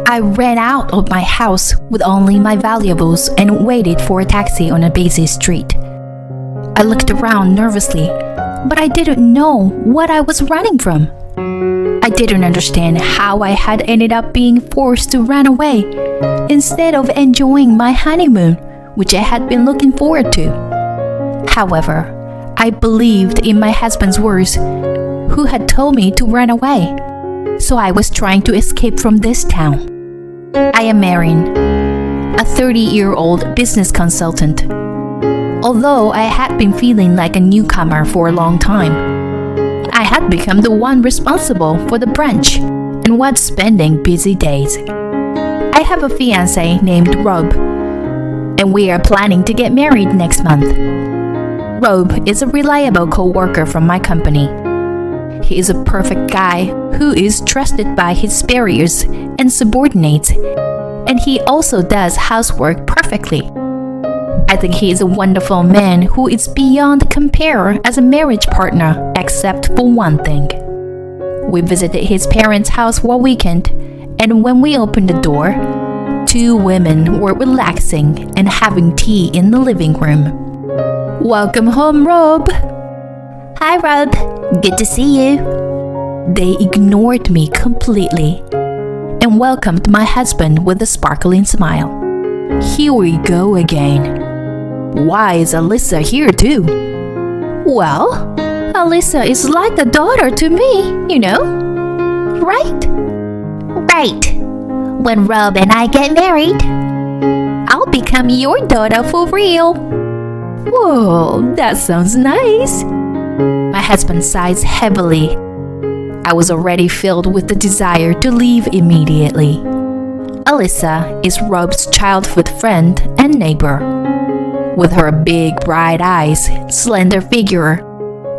I ran out of my house with only my valuables and waited for a taxi on a busy street. I looked around nervously, but I didn't know what I was running from. I didn't understand how I had ended up being forced to run away instead of enjoying my honeymoon, which I had been looking forward to. However, I believed in my husband's words, who had told me to run away. So I was trying to escape from this town. I am Marin, a 30-year-old business consultant. Although I had been feeling like a newcomer for a long time, I had become the one responsible for the branch and was spending busy days. I have a fiance named Rob, and we are planning to get married next month. Rob is a reliable co-worker from my company. He is a perfect guy who is trusted by his superiors and subordinates, and he also does housework perfectly. I think he is a wonderful man who is beyond compare as a marriage partner, except for one thing. We visited his parents' house one weekend, and when we opened the door, two women were relaxing and having tea in the living room. Welcome home, Rob. Hi, Rob. Good to see you. They ignored me completely and welcomed my husband with a sparkling smile. Here we go again. Why is Alyssa here too? Well, Alyssa is like a daughter to me, you know. Right? Right. When Rob and I get married, I'll become your daughter for real. Whoa, that sounds nice. My husband sighs heavily. I was already filled with the desire to leave immediately. Alyssa is Rob's childhood friend and neighbor. With her big bright eyes, slender figure,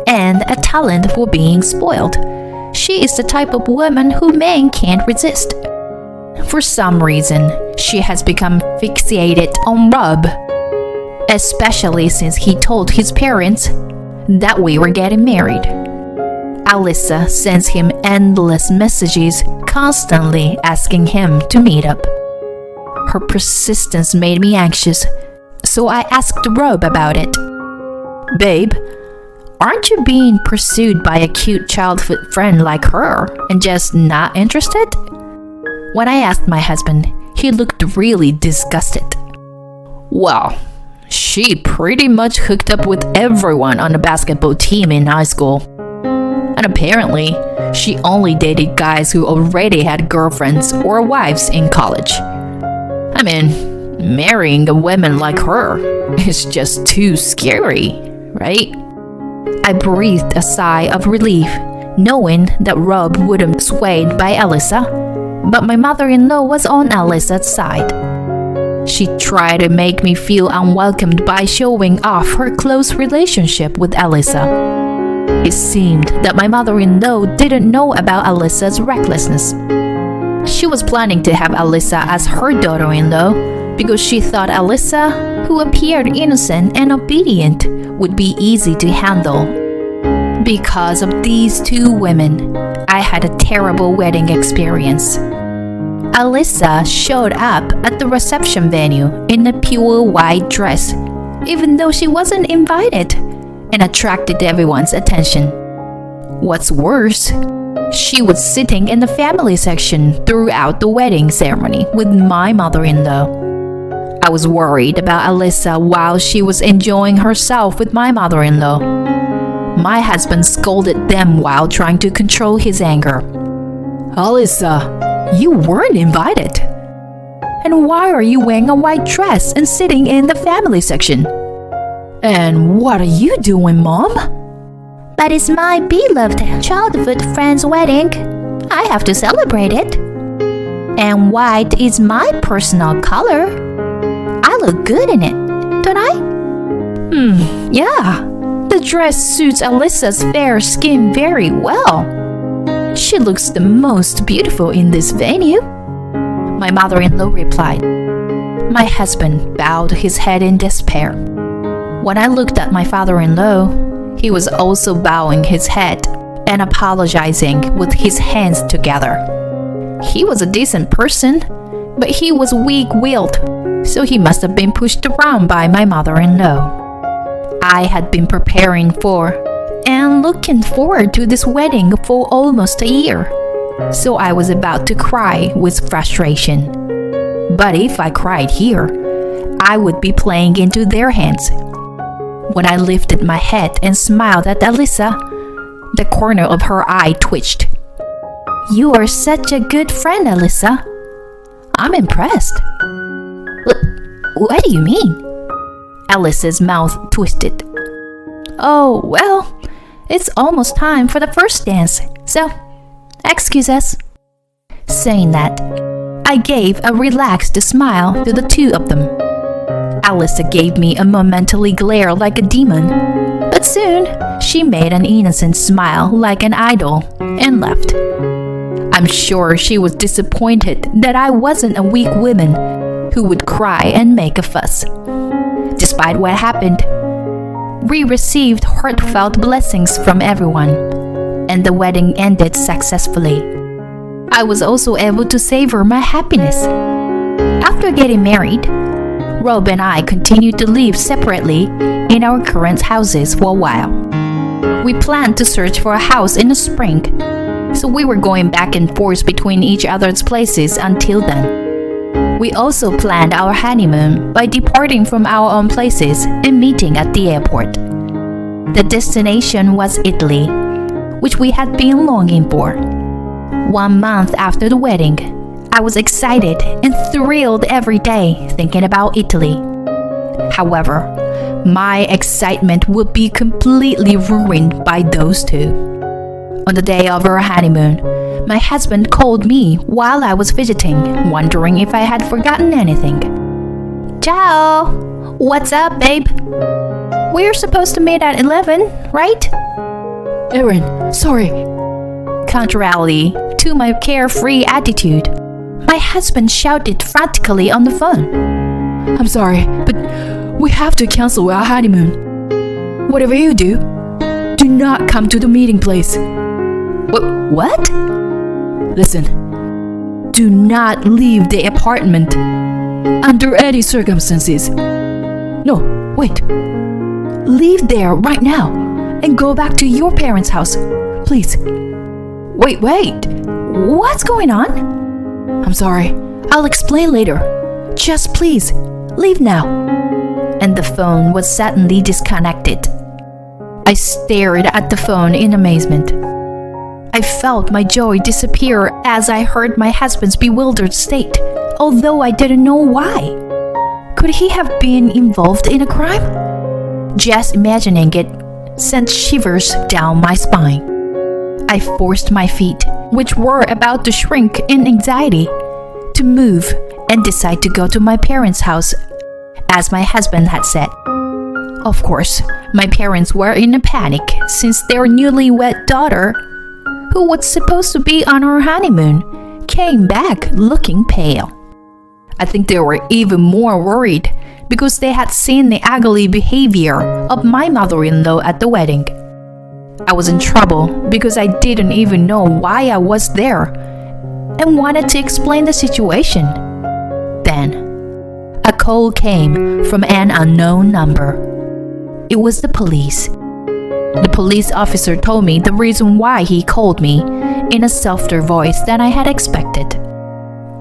and a talent for being spoiled, she is the type of woman who men can't resist. For some reason, she has become fixated on Rob, especially since he told his parents that we were getting married. Alyssa sends him endless messages, constantly asking him to meet up. Her persistence made me anxious, so I asked Rob about it. Babe, aren't you being pursued by a cute childhood friend like her and just not interested? When I asked my husband, he looked really disgusted. Well, she pretty much hooked up with everyone on the basketball team in high school. And apparently, she only dated guys who already had girlfriends or wives in college. I mean, marrying a woman like her is just too scary, right? I breathed a sigh of relief, knowing that Rob wouldn't be swayed by Alyssa, but my mother-in-law was on Alyssa's side. She tried to make me feel unwelcomed by showing off her close relationship with Alyssa. It seemed that my mother-in-law didn't know about Alyssa's recklessness. She was planning to have Alyssa as her daughter-in-law because she thought Alyssa, who appeared innocent and obedient, would be easy to handle. Because of these two women, I had a terrible wedding experience. Alyssa showed up at the reception venue in a pure white dress, even though she wasn't invited, and attracted everyone's attention. What's worse, she was sitting in the family section throughout the wedding ceremony with my mother-in-law. I was worried about Alyssa while she was enjoying herself with my mother-in-law. My husband scolded them while trying to control his anger. Alyssa, you weren't invited. And why are you wearing a white dress and sitting in the family section? And what are you doing, Mom? But it's my beloved childhood friend's wedding. I have to celebrate it. And white is my personal color. I look good in it, don't I? Yeah. The dress suits Alyssa's fair skin very well. She looks the most beautiful in this venue, my mother-in-law replied. My husband bowed his head in despair. When I looked at my father-in-law, he was also bowing his head and apologizing with his hands together. He was a decent person, but he was weak-willed, so he must have been pushed around by my mother-in-law. I had been preparing for and looking forward to this wedding for almost a year, so I was about to cry with frustration. But if I cried here, I would be playing into their hands. When I lifted my head and smiled at Alysas, the corner of her eye twitched. You are such a good friend, Alysas. I'm impressed. What do you mean? Alysas' mouth twisted. Oh, well, it's almost time for the first dance, so excuse us. Saying that, I gave a relaxed smile to the two of them. Alysas gave me a momentary glare like a demon, but soon she made an innocent smile like an idol and left. I'm sure she was disappointed that I wasn't a weak woman who would cry and make a fuss. Despite what happened, we received heartfelt blessings from everyone, and the wedding ended successfully. I was also able to savor my happiness. After getting married, Rob and I continued to live separately in our current houses for a while. We planned to search for a house in the spring, so we were going back and forth between each other's places until then. We also planned our honeymoon by departing from our own places and meeting at the airport. The destination was Italy, which we had been longing for. 1 month after the wedding, I was excited and thrilled every day thinking about Italy. However, my excitement would be completely ruined by those two. On the day of our honeymoon, my husband called me while I was fidgeting, wondering if I had forgotten anything. Ciao! What's up, babe? We're supposed to meet at 11, right? Erin, sorry. Contrarily to my carefree attitude, my husband shouted frantically on the phone. I'm sorry, but we have to cancel our honeymoon. Whatever you do not come to the meeting place. What? Listen, do not leave the apartment under any circumstances. No, wait. Leave there right now and go back to your parents' house, please. Wait. What's going on? I'm sorry. I'll explain later. Just please, leave now. And the phone was suddenly disconnected. I stared at the phone in amazement. I felt my joy disappear as I heard my husband's bewildered state, although I didn't know why. Could he have been involved in a crime? Just imagining it sent shivers down my spine. I forced my feet, which were about to shrink in anxiety, to move and decide to go to my parents' house, as my husband had said. Of course, my parents were in a panic since their newlywed daughter, who was supposed to be on her honeymoon, came back looking pale. I think they were even more worried because they had seen the ugly behavior of my mother-in-law at the wedding. I was in trouble because I didn't even know why I was there and wanted to explain the situation. Then, a call came from an unknown number. It was the police. The police officer told me the reason why he called me in a softer voice than I had expected.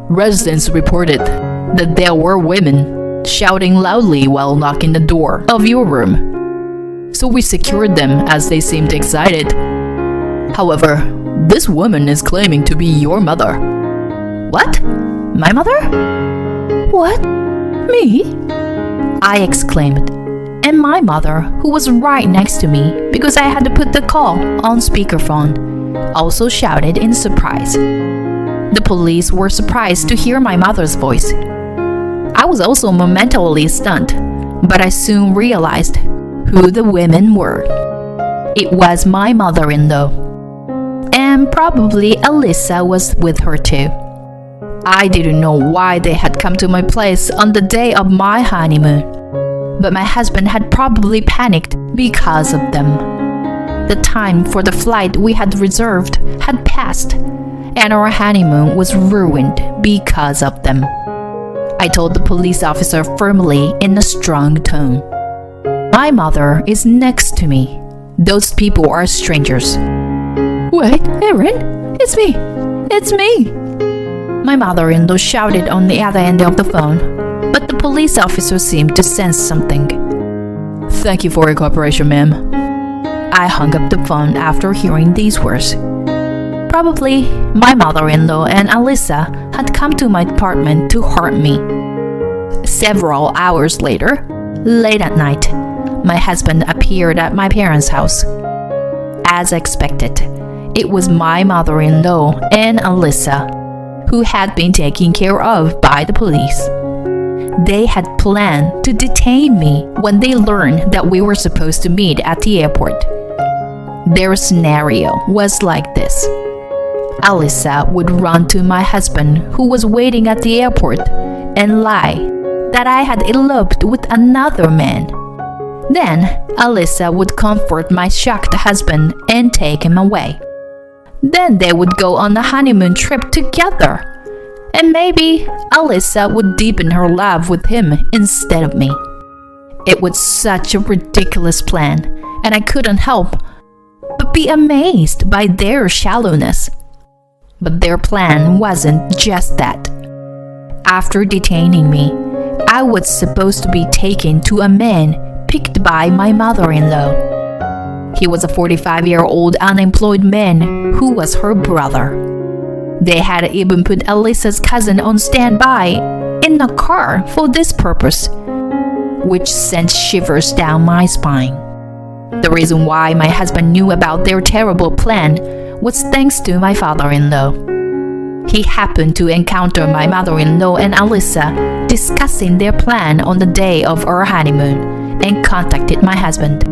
Residents reported that there were women shouting loudly while knocking the door of your room. So we secured them as they seemed excited. However, this woman is claiming to be your mother. What? My mother? What? Me? I exclaimed. And my mother, who was right next to me because I had to put the call on speakerphone, also shouted in surprise. The police were surprised to hear my mother's voice. I was also momentarily stunned, but I soon realized who the women were. It was my mother-in-law, and probably Alysas was with her too. I didn't know why they had come to my place on the day of my honeymoon, but my husband had probably panicked because of them. The time for the flight we had reserved had passed, and our honeymoon was ruined because of them. I told the police officer firmly in a strong tone. My mother is next to me. Those people are strangers. Wait, Erin, it's me. It's me. My mother-in-law shouted on the other end of the phone, but the police officer seemed to sense something. Thank you for your cooperation, ma'am. I hung up the phone after hearing these words. Probably my mother-in-law and Alyssa had come to my apartment to harm me. Several hours later, late at night, my husband appeared at my parents' house. As expected, it was my mother-in-law and Alyssa, who had been taken care of by the police. They had planned to detain me when they learned that we were supposed to meet at the airport. Their scenario was like this. Alyssa would run to my husband, who was waiting at the airport, and lie that I had eloped with another man. Then Alyssa would comfort my shocked husband and take him away. Then they would go on a honeymoon trip together. And maybe Alyssa would deepen her love with him instead of me. It was such a ridiculous plan, and I couldn't help but be amazed by their shallowness. But their plan wasn't just that. After detaining me, I was supposed to be taken to a man picked by my mother-in-law. He was a 45-year-old unemployed man who was her brother. They had even put Alyssa's cousin on standby in a car for this purpose, which sent shivers down my spine. The reason why my husband knew about their terrible plan was thanks to my father-in-law. He happened to encounter my mother-in-law and Alyssa discussing their plan on the day of our honeymoon and contacted my husband.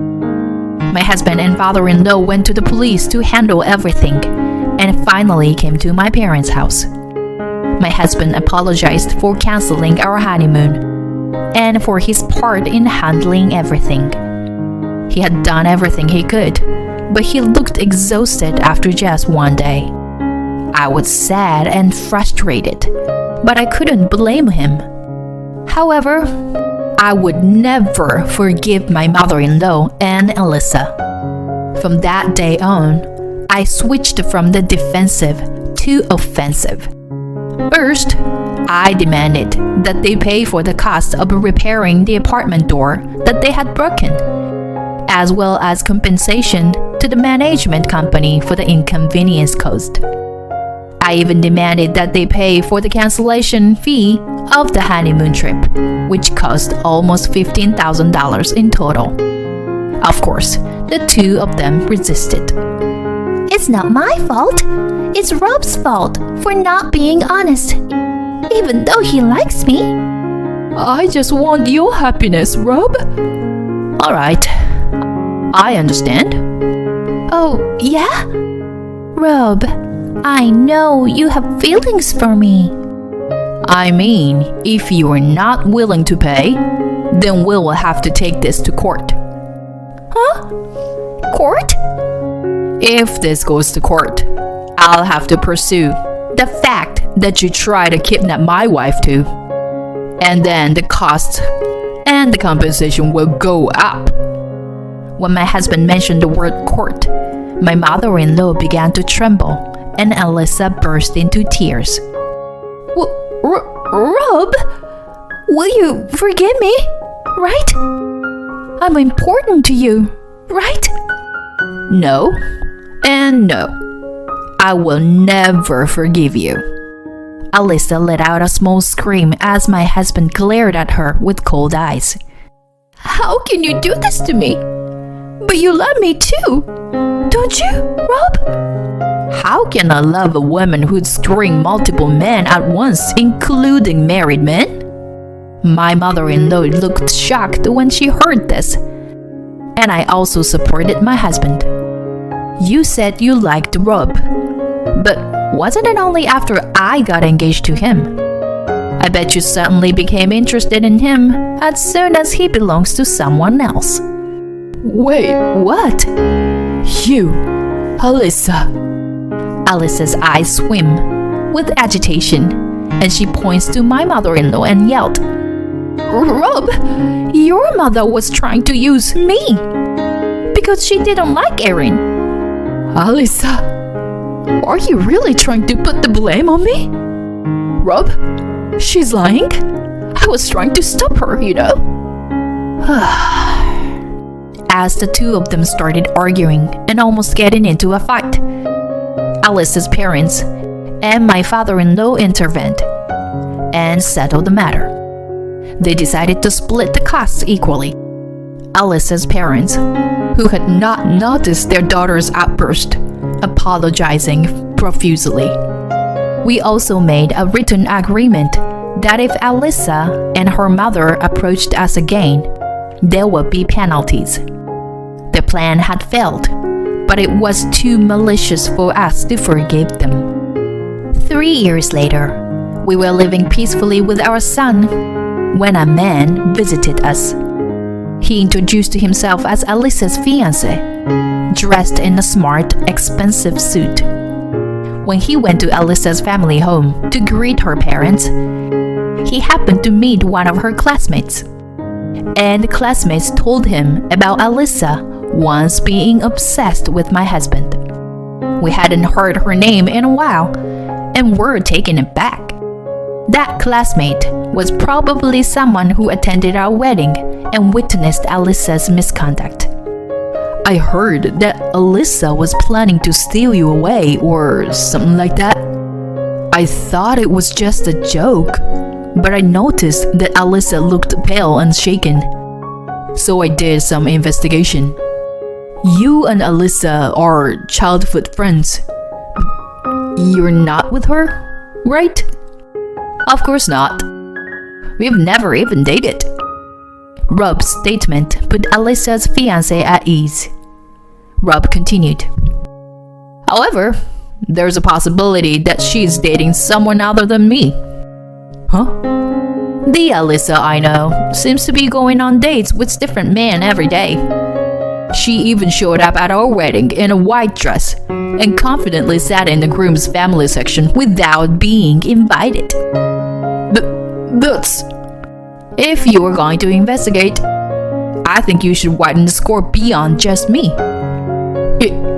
My husband and father-in-law went to the police to handle everything and finally came to my parents' house. My husband apologized for canceling our honeymoon and for his part in handling everything. He had done everything he could, but he looked exhausted after just one day. I was sad and frustrated, but I couldn't blame him. However, I would never forgive my mother-in-law and Alyssa. From that day on, I switched from the defensive to offensive. First, I demanded that they pay for the cost of repairing the apartment door that they had broken, as well as compensation to the management company for the inconvenience caused. I even demanded that they pay for the cancellation fee of the honeymoon trip, which cost almost $15,000 in total. Of course, the two of them resisted. It's not my fault. It's Rob's fault for not being honest, even though he likes me. I just want your happiness, Rob. All right, I understand. Oh, yeah? Rob, I know you have feelings for me. I mean, if you are not willing to pay, then we will have to take this to court. Huh? Court? If this goes to court, I'll have to pursue the fact that you tried to kidnap my wife too. And then the cost and the compensation will go up. When my husband mentioned the word court, my mother-in-law began to tremble and Alyssa burst into tears. Rob, will you forgive me, right? I'm important to you, right? No, and no. I will never forgive you. Alyssa let out a small scream as my husband glared at her with cold eyes. How can you do this to me? But you love me too, don't you, Rob? How can I love a woman who'd string multiple men at once, including married men? My mother-in-law looked shocked when she heard this, and I also supported my husband. You said you liked Rob, but wasn't it only after I got engaged to him? I bet you suddenly became interested in him as soon as he belongs to someone else. Wait, what? You, Alyssa. Alyssa's eyes swim with agitation, and she points to my mother-in-law and yelled, "Rob, your mother was trying to use me because she didn't like Erin." "Alysa, are you really trying to put the blame on me?" "Rob, she's lying. I was trying to stop her, you know." As the two of them started arguing and almost getting into a fight, Alyssa's parents and my father-in-law intervened and settled the matter. They decided to split the costs equally. Alyssa's parents, who had not noticed their daughter's outburst, apologizing profusely. We also made a written agreement that if Alyssa and her mother approached us again, there would be penalties. The plan had failed, but it was too malicious for us to forgive them. 3 years later, we were living peacefully with our son when a man visited us. He introduced himself as Alyssa's fiance, dressed in a smart, expensive suit. When he went to Alyssa's family home to greet her parents, he happened to meet one of her classmates. And the classmates told him about Alyssa once being obsessed with my husband. We hadn't heard her name in a while and were taken aback. That classmate was probably someone who attended our wedding and witnessed Alyssa's misconduct. "I heard that Alyssa was planning to steal you away or something like that. I thought it was just a joke, but I noticed that Alyssa looked pale and shaken. So I did some investigation. You and Alyssa are childhood friends. You're not with her, right?" "Of course not. We've never even dated." Rob's statement put Alyssa's fiance at ease. Rob continued, "However, there's a possibility that she's dating someone other than me." "Huh?" "The Alyssa I know seems to be going on dates with different men every day. She even showed up at our wedding in a white dress and confidently sat in the groom's family section without being invited." That's... If you were going to investigate, I think you should widen the score beyond just me."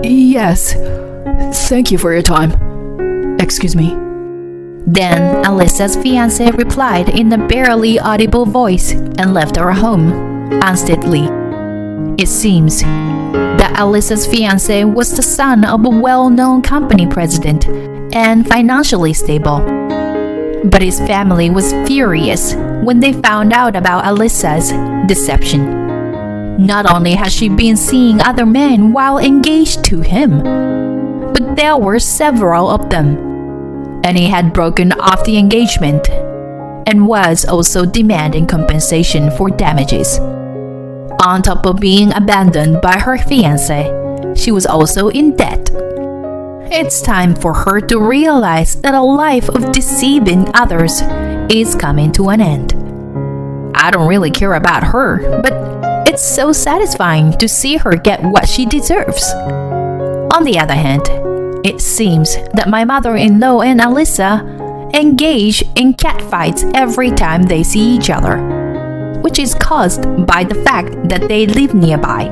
Yes. Thank you for your time. Excuse me." Then Alyssa's fiance replied in a barely audible voice and left our home unsteadily. It seems that Alyssa's fiance was the son of a well-known company president and financially stable. But his family was furious when they found out about Alyssa's deception. Not only had she been seeing other men while engaged to him, but there were several of them, and he had broken off the engagement and was also demanding compensation for damages. On top of being abandoned by her fiancé, she was also in debt. It's time for her to realize that a life of deceiving others is coming to an end. I don't really care about her, but it's so satisfying to see her get what she deserves. On the other hand, it seems that my mother-in-law and Alyssa engage in catfights every time they see each other, which is caused by the fact that they live nearby.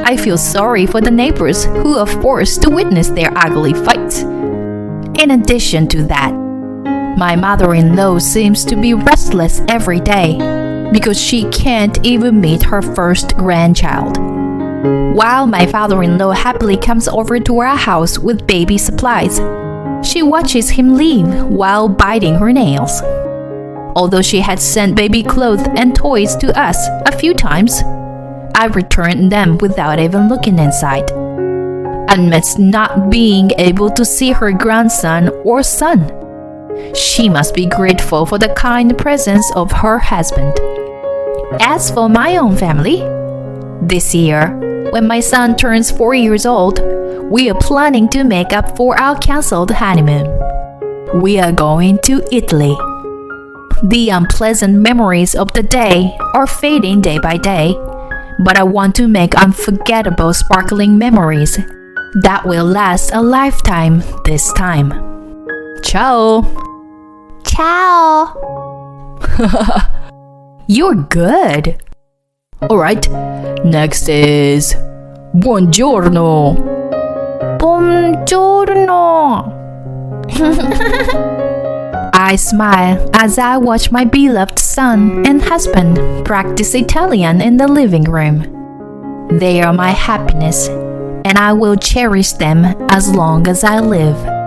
I feel sorry for the neighbors who are forced to witness their ugly fights. In addition to that, my mother-in-law seems to be restless every day because she can't even meet her first grandchild. While my father-in-law happily comes over to our house with baby supplies, she watches him leave while biting her nails. Although she had sent baby clothes and toys to us a few times, I returned them without even looking inside. Amidst not being able to see her grandson or son, she must be grateful for the kind presence of her husband. As for my own family, this year, when my son turns 4 years old, we are planning to make up for our cancelled honeymoon. We are going to Italy. The unpleasant memories of the day are fading day by day, but I want to make unforgettable sparkling memories that will last a lifetime this time. Ciao! Ciao. You're good. Alright, next is buongiorno. Buongiorno. I smile as I watch my beloved son and husband practice Italian in the living room. They are my happiness, and I will cherish them as long as I live.